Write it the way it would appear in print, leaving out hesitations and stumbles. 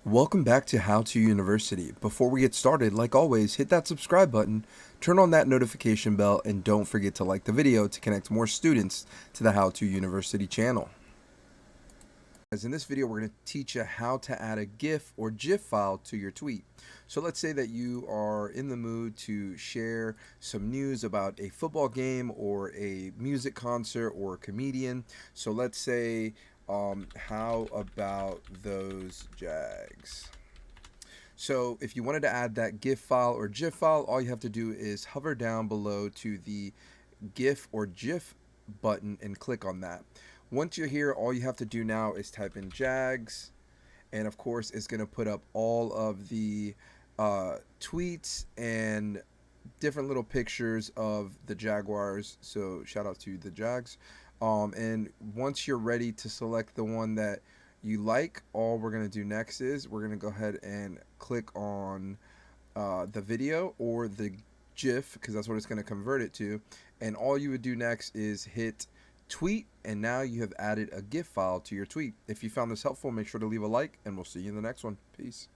Welcome back to How To University. Before we get started, like always, hit that subscribe button, turn on that notification bell, and don't forget to like the video to connect more students to the How To University channel. As in this video, we're going to teach you how to add a GIF or GIF file to your tweet. So let's say that you are in the mood to share some news about a football game or a music concert or a comedian. So let's say, how about those Jags? So if you wanted to add that GIF file or GIF file, all you have to do is hover down below to the GIF or GIF button and click on that. Once you're here, all you have to do now is type in Jags, and of course it's going to put up all of the tweets and different little pictures of the Jaguars. So shout out to the Jags. And once you're ready to select the one that you like, all we're going to do next is we're going to go ahead and click on the video or the GIF, because that's what it's going to convert it to. And all you would do next is hit tweet, and now you have added a GIF file to your tweet. If you found this helpful, make sure to leave a like, and we'll see you in the next one. Peace.